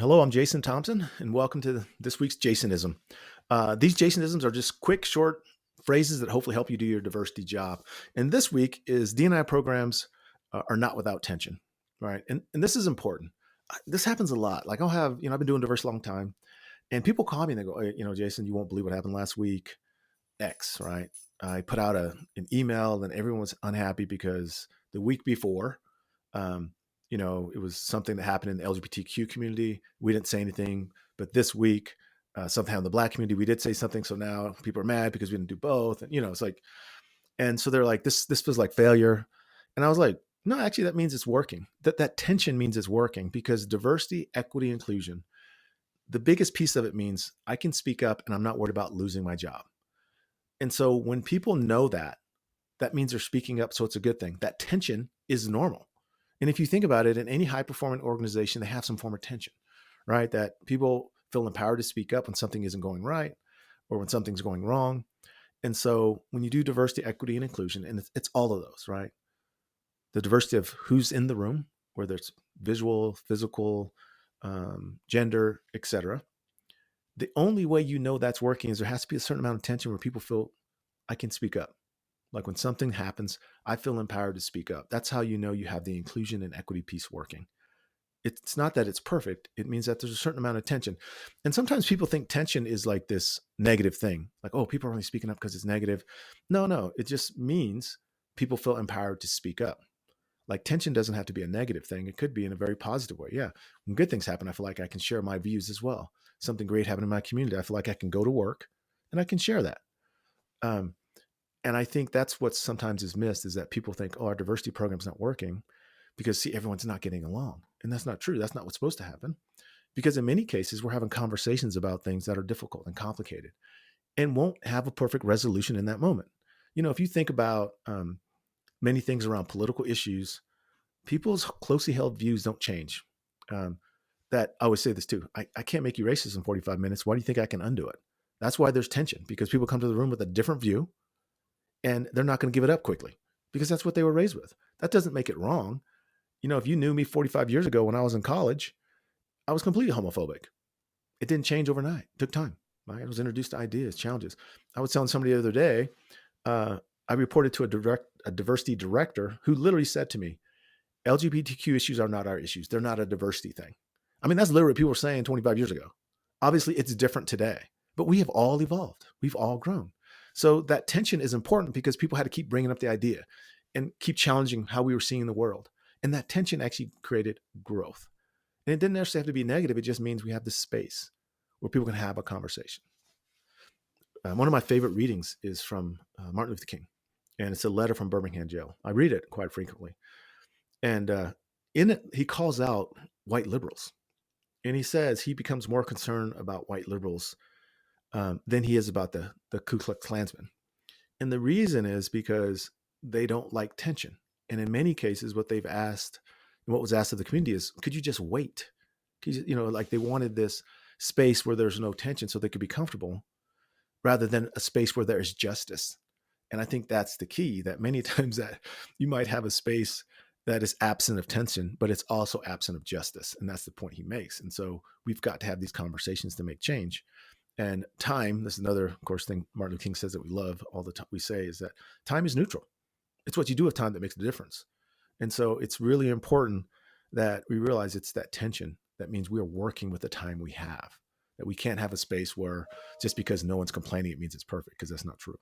Hello, I'm Jason Thompson, and welcome to this week's Jasonism. These Jasonisms are just quick, short phrases that hopefully help you do your diversity job. And this week is D&I programs are not without tension, right? And this is important. This happens a lot. Like I'll have, I've been doing diversity a long time, and people call me and they go, "Hey, Jason, you won't believe what happened last week. X, right? I put out an email, and everyone was unhappy because the week before, um, it was something that happened in the LGBTQ community. We didn't say anything, but this week, something happened in the Black community. We did say something, so now people are mad because we didn't do both. And it's like, and so they're like, this feels like failure. And I was like, no, actually, that means it's working. That tension means it's working because diversity, equity, inclusion. The biggest piece of it means I can speak up, and I'm not worried about losing my job. And so when people know that, that means they're speaking up. So it's a good thing. That tension is normal. And if you think about it, in any high performing organization, they have some form of tension, right? That people feel empowered to speak up when something isn't going right or when something's going wrong. And so when you do diversity, equity, and inclusion, and it's all of those, right? The diversity of who's in the room, whether it's visual, physical, gender, etc. The only way you know that's working is there has to be a certain amount of tension where people feel I can speak up. Like when something happens, I feel empowered to speak up. That's how you know you have the inclusion and equity piece working. It's not that it's perfect. It means that there's a certain amount of tension. And sometimes people think tension is like this negative thing. Like, oh, people are only speaking up because it's negative. No. It just means people feel empowered to speak up. Like tension doesn't have to be a negative thing. It could be in a very positive way. Yeah. When good things happen, I feel like I can share my views as well. Something great happened in my community. I feel like I can go to work and I can share that. Um, and I think that's what sometimes is missed is that people think, oh, our diversity program's not working because see, everyone's not getting along. And that's not true. That's not what's supposed to happen. Because in many cases, we're having conversations about things that are difficult and complicated and won't have a perfect resolution in that moment. If you think about many things around political issues, people's closely held views don't change. Um, that I always say this too. I can't make you racist in 45 minutes. Why do you think I can undo it? That's why there's tension because people come to the room with a different view and they're not going to give it up quickly because that's what they were raised with. That doesn't make it wrong. If you knew me 45 years ago when I was in college, I was completely homophobic. It didn't change overnight. It took time. Right? I was introduced to ideas, challenges. I was telling somebody the other day, I reported to a diversity director who literally said to me, LGBTQ issues are not our issues. They're not a diversity thing. I mean, that's literally what people were saying 25 years ago. Obviously, it's different today, but we have all evolved. We've all grown. So that tension is important because people had to keep bringing up the idea and keep challenging how we were seeing the world. And that tension actually created growth. And it didn't necessarily have to be negative. It just means we have this space where people can have a conversation. One of my favorite readings is from Martin Luther King, and it's a letter from Birmingham jail. I read it quite frequently. And in it, he calls out white liberals. And he says he becomes more concerned about white liberals than he is about the Ku Klux Klansmen. And the reason is because they don't like tension. And in many cases, what they've asked and what was asked of the community is, could you just wait? Like they wanted this space where there's no tension so they could be comfortable rather than a space where there is justice. And I think that's the key, that many times that you might have a space that is absent of tension, but it's also absent of justice. And that's the point he makes. And so we've got to have these conversations to make change. And time, this is another, of course, thing Martin Luther King says that we love all the time. We say is that time is neutral. It's what you do with time that makes the difference. And so it's really important that we realize it's that tension that means we are working with the time we have, that we can't have a space where just because no one's complaining, it means it's perfect, because that's not true.